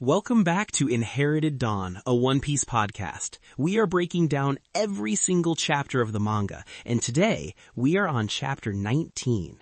Welcome back to Inherited Dawn, a One Piece podcast. We are breaking down every single chapter of the manga, and today we are on chapter 19,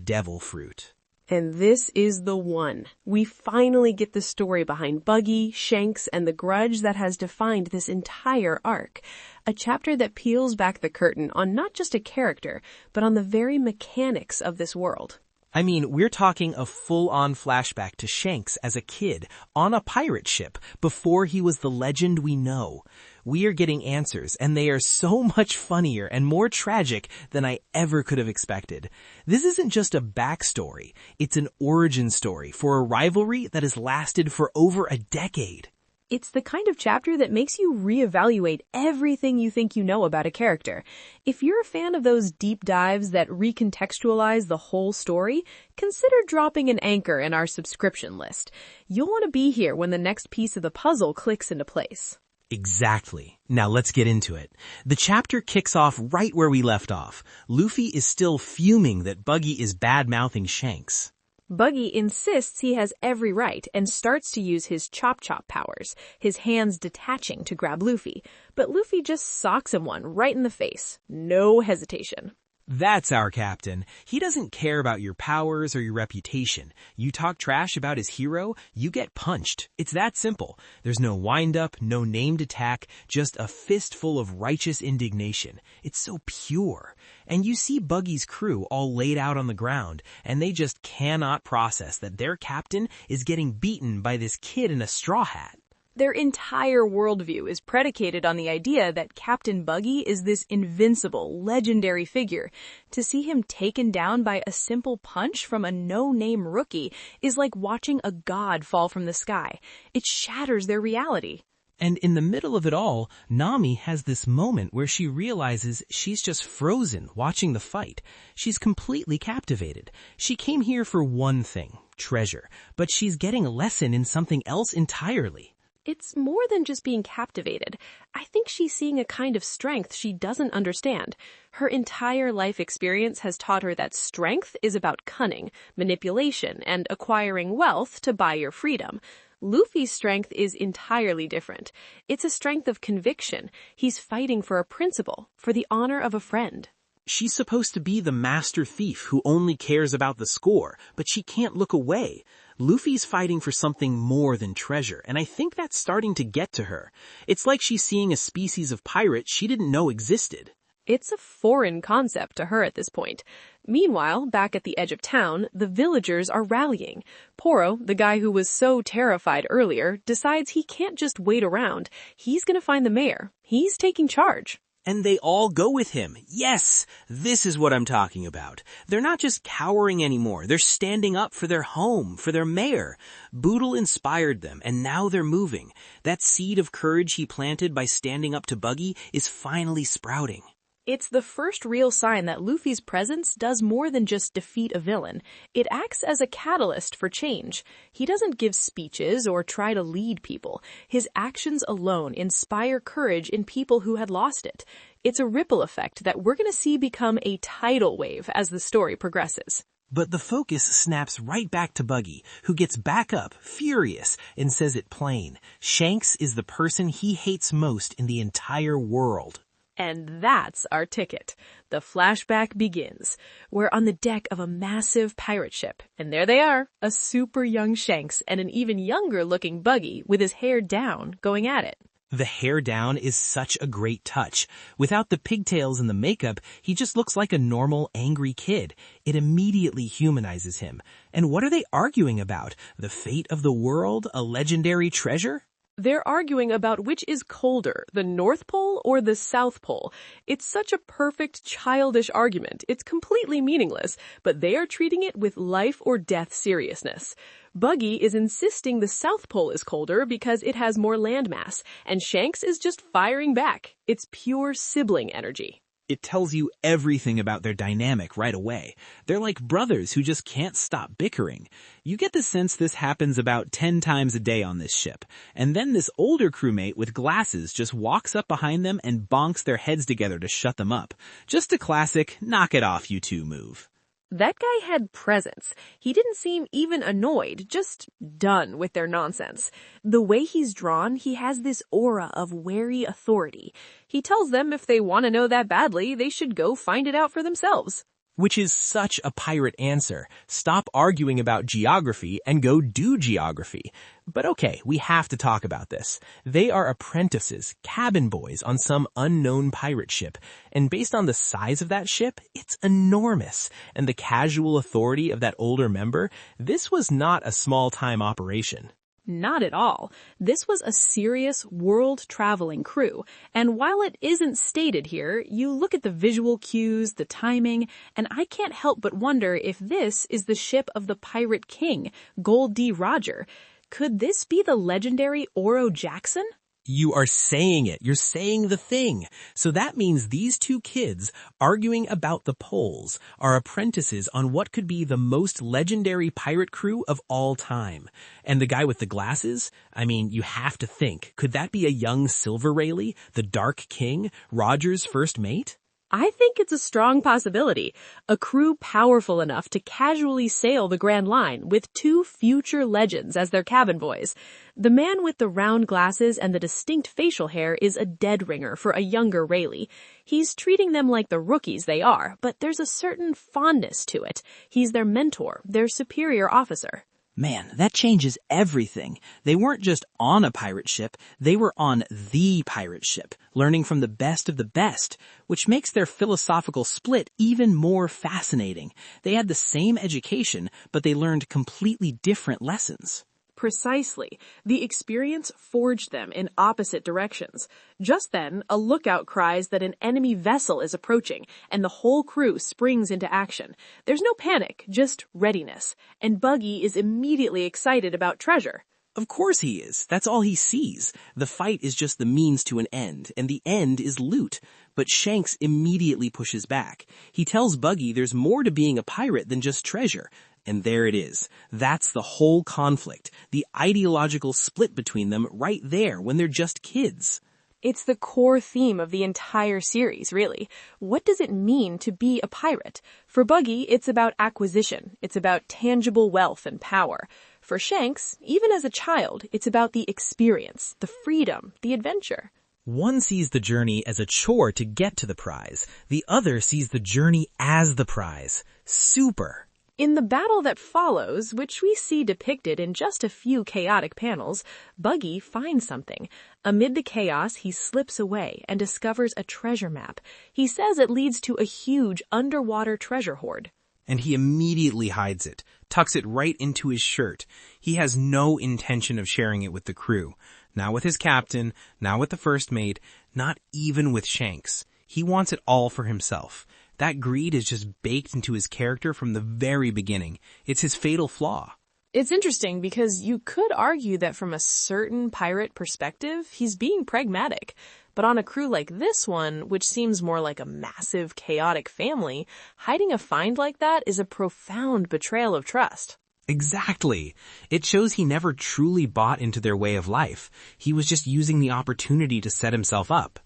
Devil Fruit. And this is the one. We finally get the story behind Buggy, Shanks, and the grudge that has defined this entire arc. A chapter that peels back the curtain on not just a character, but on the very mechanics of this world. I mean, we're talking a full-on flashback to Shanks as a kid on a pirate ship before he was the legend we know. We are getting answers, and they are so much funnier and more tragic than I ever could have expected. This isn't just a backstory, it's an origin story for a rivalry that has lasted for over a decade. It's the kind of chapter that makes you reevaluate everything you think you know about a character. If you're a fan of those deep dives that recontextualize the whole story, consider dropping an anchor in our subscription list. You'll want to be here when the next piece of the puzzle clicks into place. Exactly. Now let's get into it. The chapter kicks off right where we left off. Luffy is still fuming that Buggy is bad-mouthing Shanks. Buggy insists he has every right and starts to use his chop-chop powers, his hands detaching to grab Luffy. But Luffy just socks him one right in the face. No hesitation. That's our captain. He doesn't care about your powers or your reputation. You talk trash about his hero, you get punched. It's that simple. There's no wind-up, no named attack, just a fistful of righteous indignation. It's so pure. And you see Buggy's crew all laid out on the ground, and they just cannot process that their captain is getting beaten by this kid in a straw hat. Their entire worldview is predicated on the idea that Captain Buggy is this invincible, legendary figure. To see him taken down by a simple punch from a no-name rookie is like watching a god fall from the sky. It shatters their reality. And in the middle of it all, Nami has this moment where she realizes she's just frozen watching the fight. She's completely captivated. She came here for one thing, treasure, but she's getting a lesson in something else entirely. It's more than just being captivated. I think she's seeing a kind of strength she doesn't understand. Her entire life experience has taught her that strength is about cunning, manipulation, and acquiring wealth to buy your freedom. Luffy's strength is entirely different. It's a strength of conviction. He's fighting for a principle, for the honor of a friend. She's supposed to be the master thief who only cares about the score, but she can't look away. Luffy's fighting for something more than treasure, and I think that's starting to get to her. It's like she's seeing a species of pirate she didn't know existed. It's a foreign concept to her at this point. Meanwhile, back at the edge of town, the villagers are rallying. Poro, the guy who was so terrified earlier, decides he can't just wait around. He's going to find the mayor. He's taking charge. And they all go with him. Yes, this is what I'm talking about. They're not just cowering anymore. They're standing up for their home, for their mayor. Boodle inspired them, and now they're moving. That seed of courage he planted by standing up to Buggy is finally sprouting. It's the first real sign that Luffy's presence does more than just defeat a villain. It acts as a catalyst for change. He doesn't give speeches or try to lead people. His actions alone inspire courage in people who had lost it. It's a ripple effect that we're going to see become a tidal wave as the story progresses. But the focus snaps right back to Buggy, who gets back up, furious, and says it plain. Shanks is the person he hates most in the entire world. And that's our ticket. The flashback begins. We're on the deck of a massive pirate ship, and there they are, a super young Shanks and an even younger looking Buggy with his hair down going at it. The hair down is such a great touch. Without the pigtails and the makeup, he just looks like a normal, angry kid. It immediately humanizes him. And what are they arguing about? The fate of the world? A legendary treasure? They're arguing about which is colder, the North Pole or the South Pole. It's such a perfect, childish argument. It's completely meaningless, but they are treating it with life or death seriousness. Buggy is insisting the South Pole is colder because it has more landmass, and Shanks is just firing back. It's pure sibling energy. It tells you everything about their dynamic right away. They're like brothers who just can't stop bickering. You get the sense this happens about 10 times a day on this ship. And then this older crewmate with glasses just walks up behind them and bonks their heads together to shut them up. Just a classic knock it off you two move. That guy had presence. He didn't seem even annoyed, just done with their nonsense. The way he's drawn, he has this aura of wary authority. He tells them if they want to know that badly, they should go find it out for themselves. Which is such a pirate answer. Stop arguing about geography and go do geography. But okay, we have to talk about this. They are apprentices, cabin boys on some unknown pirate ship. And based on the size of that ship, it's enormous. And the casual authority of that older member, this was not a small-time operation. Not at all. This was a serious world-traveling crew, and while it isn't stated here, you look at the visual cues, the timing, and I can't help but wonder if this is the ship of the Pirate King, Gold D. Roger. Could this be the legendary Oro Jackson? You are saying it. You're saying the thing. So that means these two kids arguing about the poles are apprentices on what could be the most legendary pirate crew of all time. And the guy with the glasses? I mean, you have to think. Could that be a young Silver Rayleigh, the Dark King, Roger's first mate? I think it's a strong possibility. A crew powerful enough to casually sail the Grand Line with two future legends as their cabin boys. The man with the round glasses and the distinct facial hair is a dead ringer for a younger Rayleigh. He's treating them like the rookies they are, but there's a certain fondness to it. He's their mentor, their superior officer. Man, that changes everything. They weren't just on a pirate ship, they were on the pirate ship, learning from the best of the best, which makes their philosophical split even more fascinating. They had the same education, but they learned completely different lessons. Precisely. The experience forged them in opposite directions. Just then, a lookout cries that an enemy vessel is approaching, and the whole crew springs into action. There's no panic, just readiness. And Buggy is immediately excited about treasure. Of course he is. That's all he sees. The fight is just the means to an end, and the end is loot. But Shanks immediately pushes back. He tells Buggy there's more to being a pirate than just treasure. And there it is. That's the whole conflict, the ideological split between them right there when they're just kids. It's the core theme of the entire series, really. What does it mean to be a pirate? For Buggy, it's about acquisition. It's about tangible wealth and power. For Shanks, even as a child, it's about the experience, the freedom, the adventure. One sees the journey as a chore to get to the prize. The other sees the journey as the prize. Super. In the battle that follows, which we see depicted in just a few chaotic panels, Buggy finds something. Amid the chaos, he slips away and discovers a treasure map. He says it leads to a huge underwater treasure hoard. And he immediately hides it, tucks it right into his shirt. He has no intention of sharing it with the crew. Not with his captain, not with the first mate, not even with Shanks. He wants it all for himself. That greed is just baked into his character from the very beginning. It's his fatal flaw. It's interesting because you could argue that from a certain pirate perspective, he's being pragmatic. But on a crew like this one, which seems more like a massive, chaotic family, hiding a find like that is a profound betrayal of trust. Exactly. It shows he never truly bought into their way of life. He was just using the opportunity to set himself up.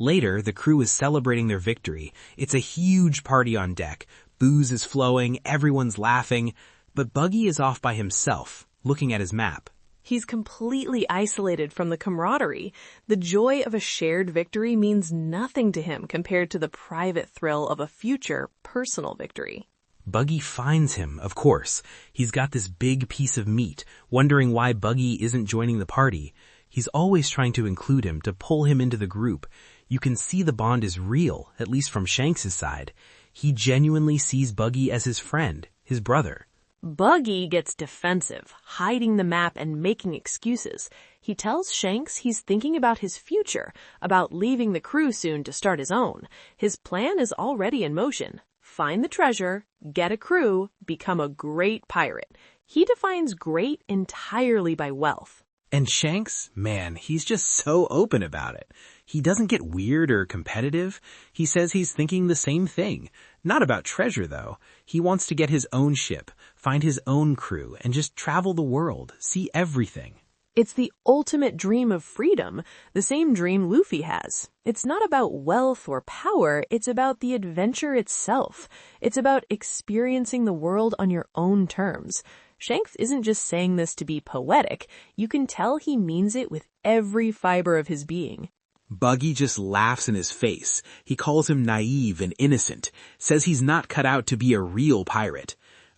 Later, the crew is celebrating their victory. It's a huge party on deck. Booze is flowing, everyone's laughing, but Buggy is off by himself, looking at his map. He's completely isolated from the camaraderie. The joy of a shared victory means nothing to him compared to the private thrill of a future personal victory. Buggy finds him, of course. He's got this big piece of meat, wondering why Buggy isn't joining the party. He's always trying to include him, to pull him into the group. You can see the bond is real, at least from Shanks' side. He genuinely sees Buggy as his friend, his brother. Buggy gets defensive, hiding the map and making excuses. He tells Shanks he's thinking about his future, about leaving the crew soon to start his own. His plan is already in motion. Find the treasure, get a crew, become a great pirate. He defines great entirely by wealth. And Shanks, man, he's just so open about it. He doesn't get weird or competitive. He says he's thinking the same thing. Not about treasure, though. He wants to get his own ship, find his own crew, and just travel the world, see everything. It's the ultimate dream of freedom, the same dream Luffy has. It's not about wealth or power, it's about the adventure itself. It's about experiencing the world on your own terms. Shanks isn't just saying this to be poetic, you can tell he means it with every fiber of his being. Buggy just laughs in his face. He calls him naive and innocent, says he's not cut out to be a real pirate.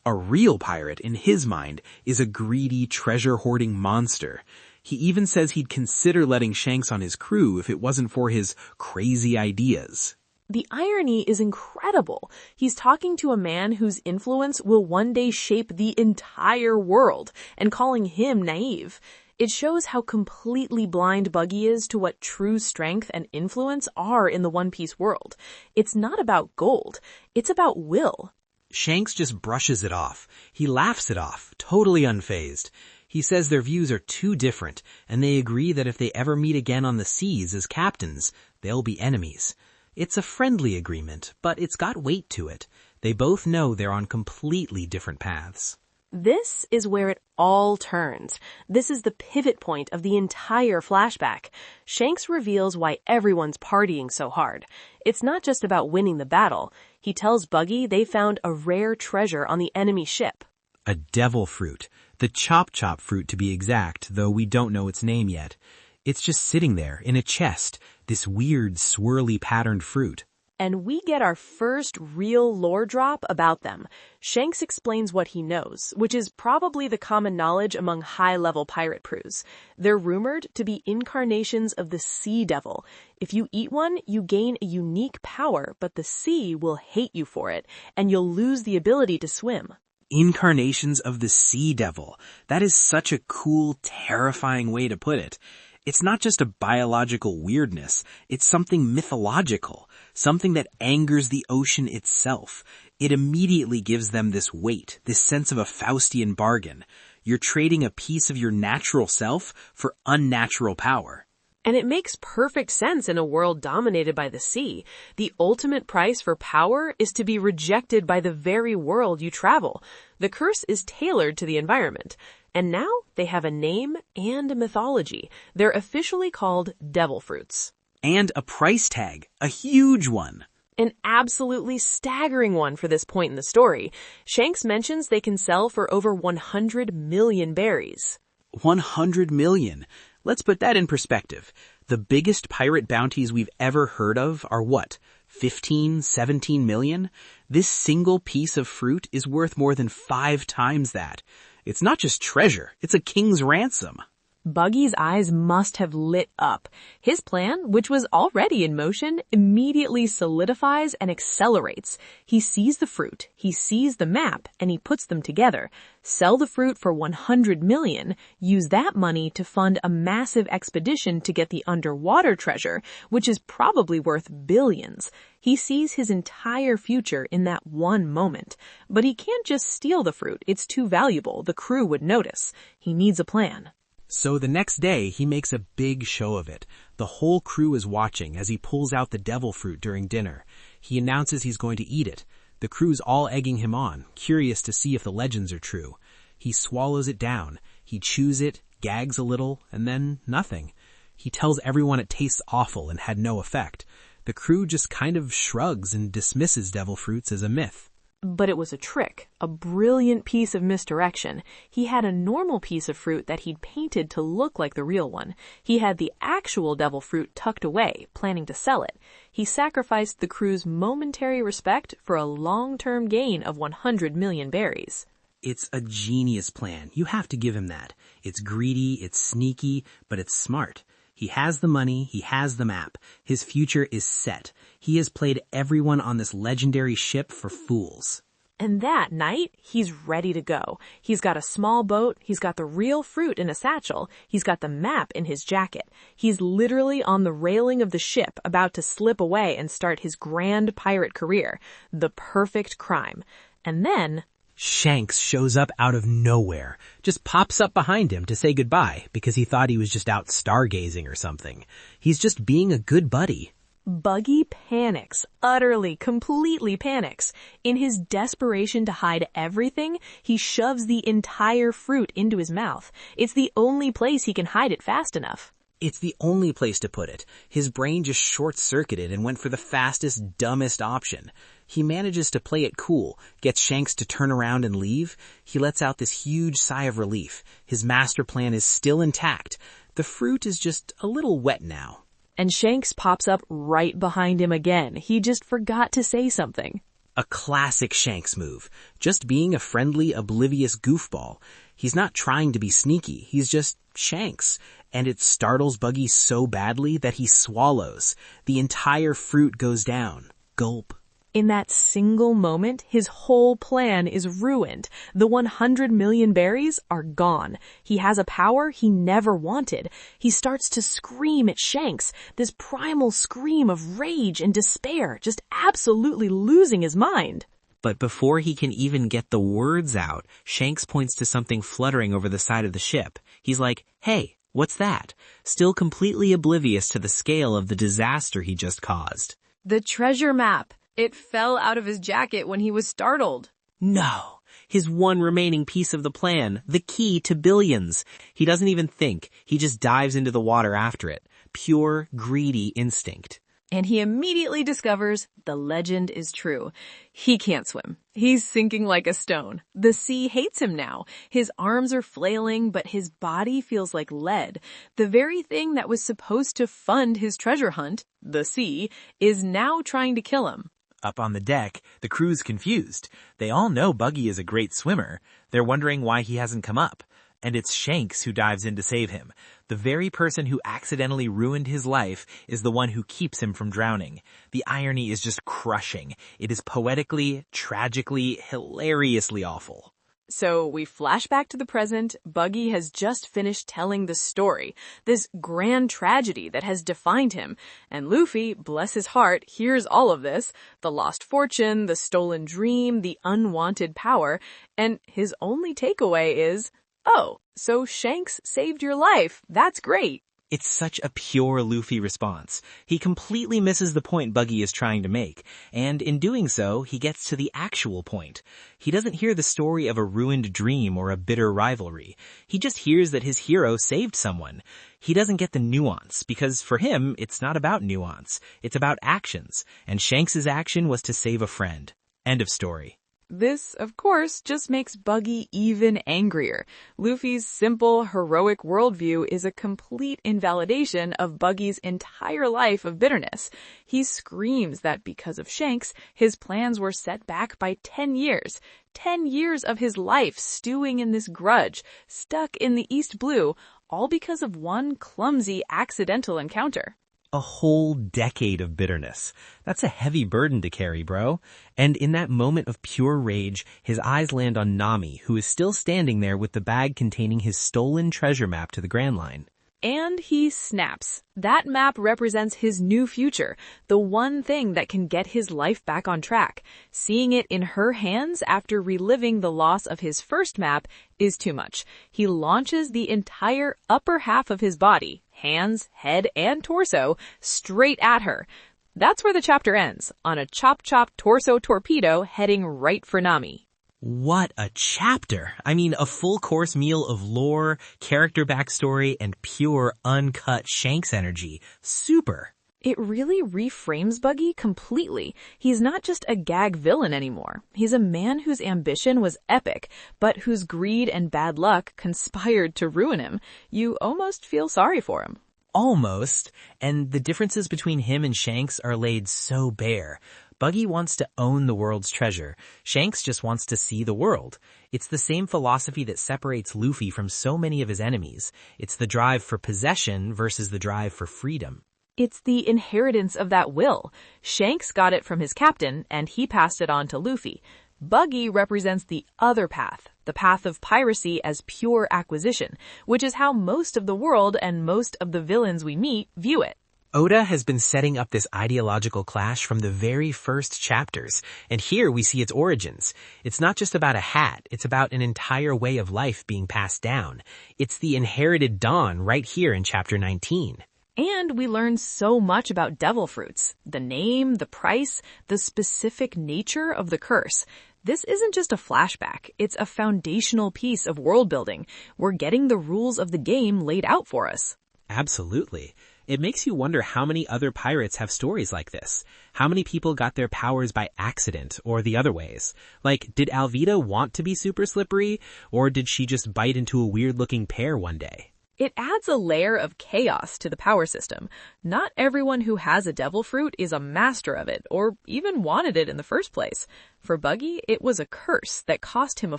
A real pirate, in his mind, is a greedy, treasure-hoarding monster. He even says he'd consider letting Shanks on his crew if it wasn't for his crazy ideas. The irony is incredible. He's talking to a man whose influence will one day shape the entire world, and calling him naive. It shows how completely blind Buggy is to what true strength and influence are in the One Piece world. It's not about gold. It's about will. Shanks just brushes it off. He laughs it off, totally unfazed. He says their views are too different, and they agree that if they ever meet again on the seas as captains, they'll be enemies. It's a friendly agreement, but it's got weight to it. They both know they're on completely different paths. This is where it all turns. This is the pivot point of the entire flashback. Shanks reveals why everyone's partying so hard. It's not just about winning the battle. He tells Buggy they found a rare treasure on the enemy ship. A devil fruit. The chop-chop fruit to be exact, though we don't know its name yet. It's just sitting there in a chest, this weird swirly patterned fruit. And we get our first real lore drop about them. Shanks explains what he knows, which is probably the common knowledge among high-level pirate crews. They're rumored to be incarnations of the Sea Devil. If you eat one, you gain a unique power, but the sea will hate you for it, and you'll lose the ability to swim. Incarnations of the Sea Devil. That is such a cool, terrifying way to put it. It's not just a biological weirdness, it's something mythological, something that angers the ocean itself. It immediately gives them this weight, this sense of a Faustian bargain. You're trading a piece of your natural self for unnatural power. And it makes perfect sense in a world dominated by the sea. The ultimate price for power is to be rejected by the very world you travel. The curse is tailored to the environment. And now they have a name and a mythology. They're officially called devil fruits. And a price tag, a huge one. An absolutely staggering one for this point in the story. Shanks mentions they can sell for over 100 million berries. 100 million. Let's put that in perspective. The biggest pirate bounties we've ever heard of are what? 15, 17 million? This single piece of fruit is worth more than 5 times that. It's not just treasure, it's a king's ransom. Buggy's eyes must have lit up. His plan, which was already in motion, immediately solidifies and accelerates. He sees the fruit, he sees the map, and he puts them together. Sell the fruit for 100 million, use that money to fund a massive expedition to get the underwater treasure, which is probably worth billions. He sees his entire future in that one moment. But he can't just steal the fruit, it's too valuable, the crew would notice. He needs a plan. So the next day, he makes a big show of it. The whole crew is watching as he pulls out the devil fruit during dinner. He announces he's going to eat it. The crew's all egging him on, curious to see if the legends are true. He swallows it down. He chews it, gags a little, and then nothing. He tells everyone it tastes awful and had no effect. The crew just kind of shrugs and dismisses devil fruits as a myth. But it was a trick, a brilliant piece of misdirection. He had a normal piece of fruit that he'd painted to look like the real one. He had the actual devil fruit tucked away, planning to sell it. He sacrificed the crew's momentary respect for a long-term gain of 100 million berries. It's a genius plan. You have to give him that. It's greedy, it's sneaky, but it's smart. He has the money, he has the map. His future is set. He has played everyone on this legendary ship for fools. And that night, he's ready to go. He's got a small boat, he's got the real fruit in a satchel, he's got the map in his jacket. He's literally on the railing of the ship, about to slip away and start his grand pirate career. The perfect crime. And then Shanks shows up out of nowhere, just pops up behind him to say goodbye because he thought he was just out stargazing or something. He's just being a good buddy. Buggy panics, utterly, completely panics. In his desperation to hide everything, he shoves the entire fruit into his mouth. It's the only place he can hide it fast enough. It's the only place to put it. His brain just short-circuited and went for the fastest, dumbest option. He manages to play it cool, gets Shanks to turn around and leave. He lets out this huge sigh of relief. His master plan is still intact. The fruit is just a little wet now. And Shanks pops up right behind him again. He just forgot to say something. A classic Shanks move. Just being a friendly, oblivious goofball. He's not trying to be sneaky. He's just Shanks. And it startles Buggy so badly that he swallows. The entire fruit goes down. Gulp. In that single moment, his whole plan is ruined. The 100 million berries are gone. He has a power he never wanted. He starts to scream at Shanks, this primal scream of rage and despair, just absolutely losing his mind. But before he can even get the words out, Shanks points to something fluttering over the side of the ship. He's like, "Hey, what's that?" Still completely oblivious to the scale of the disaster he just caused. The treasure map. It fell out of his jacket when he was startled. No! His one remaining piece of the plan, the key to billions. He doesn't even think. He just dives into the water after it. Pure, greedy instinct. And he immediately discovers the legend is true. He can't swim. He's sinking like a stone. The sea hates him now. His arms are flailing, but his body feels like lead. The very thing that was supposed to fund his treasure hunt, the sea, is now trying to kill him. Up on the deck, the crew's confused. They all know Buggy is a great swimmer. They're wondering why he hasn't come up. And it's Shanks who dives in to save him. The very person who accidentally ruined his life is the one who keeps him from drowning. The irony is just crushing. It is poetically, tragically, hilariously awful. So we flash back to the present. Buggy has just finished telling the story, this grand tragedy that has defined him. And Luffy, bless his heart, hears all of this, the lost fortune, the stolen dream, the unwanted power, and his only takeaway is, "Oh, so Shanks saved your life. That's great." It's such a pure Luffy response. He completely misses the point Buggy is trying to make, and in doing so, he gets to the actual point. He doesn't hear the story of a ruined dream or a bitter rivalry. He just hears that his hero saved someone. He doesn't get the nuance, because for him, it's not about nuance. It's about actions, and Shanks' action was to save a friend. End of story. This, of course, just makes Buggy even angrier. Luffy's simple, heroic worldview is a complete invalidation of Buggy's entire life of bitterness. He screams that because of Shanks, his plans were set back by 10 years. 10 years of his life stewing in this grudge, stuck in the East Blue, all because of one clumsy, accidental encounter. A whole decade of bitterness. That's a heavy burden to carry, bro. And in that moment of pure rage, his eyes land on Nami, who is still standing there with the bag containing his stolen treasure map to the Grand Line. And he snaps. That map represents his new future, the one thing that can get his life back on track. Seeing it in her hands after reliving the loss of his first map is too much. He launches the entire upper half of his body, hands, head, and torso, straight at her. That's where the chapter ends, on a chop-chop torso torpedo heading right for Nami. What a chapter! I mean, a full course meal of lore, character backstory, and pure, uncut Shanks energy. Super! It really reframes Buggy completely. He's not just a gag villain anymore. He's a man whose ambition was epic, but whose greed and bad luck conspired to ruin him. You almost feel sorry for him. Almost. And the differences between him and Shanks are laid so bare. Buggy wants to own the world's treasure. Shanks just wants to see the world. It's the same philosophy that separates Luffy from so many of his enemies. It's the drive for possession versus the drive for freedom. It's the inheritance of that will. Shanks got it from his captain, and he passed it on to Luffy. Buggy represents the other path, the path of piracy as pure acquisition, which is how most of the world and most of the villains we meet view it. Oda has been setting up this ideological clash from the very first chapters, and here we see its origins. It's not just about a hat, it's about an entire way of life being passed down. It's the inherited dawn right here in chapter 19. And we learn so much about devil fruits, the name, the price, the specific nature of the curse. This isn't just a flashback, it's a foundational piece of world building. We're getting the rules of the game laid out for us. Absolutely. It makes you wonder how many other pirates have stories like this. How many people got their powers by accident or the other ways? Like, did Alvida want to be super slippery, or did she just bite into a weird-looking pear one day? It adds a layer of chaos to the power system. Not everyone who has a devil fruit is a master of it, or even wanted it in the first place. For Buggy, it was a curse that cost him a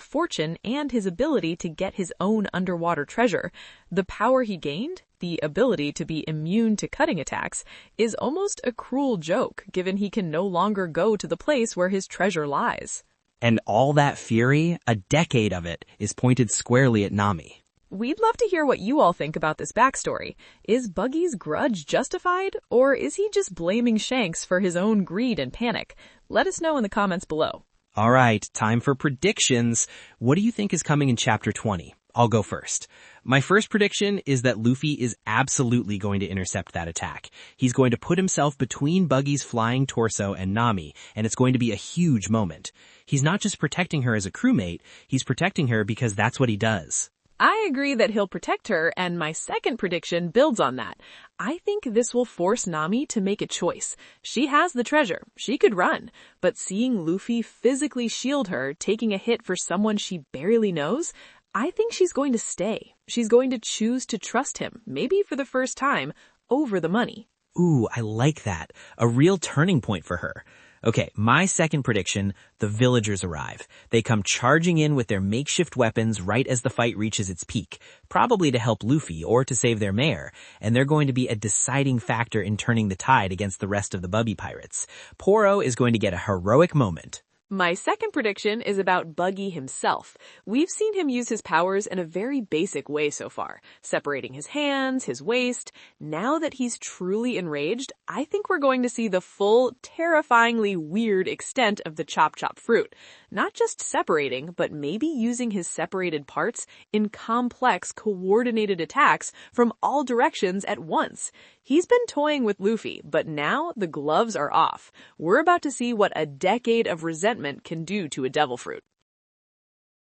fortune and his ability to get his own underwater treasure. The power he gained, the ability to be immune to cutting attacks, is almost a cruel joke, given he can no longer go to the place where his treasure lies. And all that fury, a decade of it, is pointed squarely at Nami. We'd love to hear what you all think about this backstory. Is Buggy's grudge justified, or is he just blaming Shanks for his own greed and panic? Let us know in the comments below. All right, time for predictions. What do you think is coming in Chapter 20? I'll go first. My first prediction is that Luffy is absolutely going to intercept that attack. He's going to put himself between Buggy's flying torso and Nami, and it's going to be a huge moment. He's not just protecting her as a crewmate, he's protecting her because that's what he does. I agree that he'll protect her, and my second prediction builds on that. I think this will force Nami to make a choice. She has the treasure. She could run. But seeing Luffy physically shield her, taking a hit for someone she barely knows, I think she's going to stay. She's going to choose to trust him, maybe for the first time, over the money. Ooh, I like that. A real turning point for her. Okay, my second prediction, the villagers arrive. They come charging in with their makeshift weapons right as the fight reaches its peak, probably to help Luffy or to save their mayor, and they're going to be a deciding factor in turning the tide against the rest of the Bubby pirates. Poro is going to get a heroic moment. My second prediction is about Buggy himself. We've seen him use his powers in a very basic way so far, separating his hands, his waist. Now that he's truly enraged, I think we're going to see the full, terrifyingly weird extent of the Chop Chop fruit. Not just separating, but maybe using his separated parts in complex, coordinated attacks from all directions at once. He's been toying with Luffy, but now the gloves are off. We're about to see what a decade of resentment can do to a devil fruit.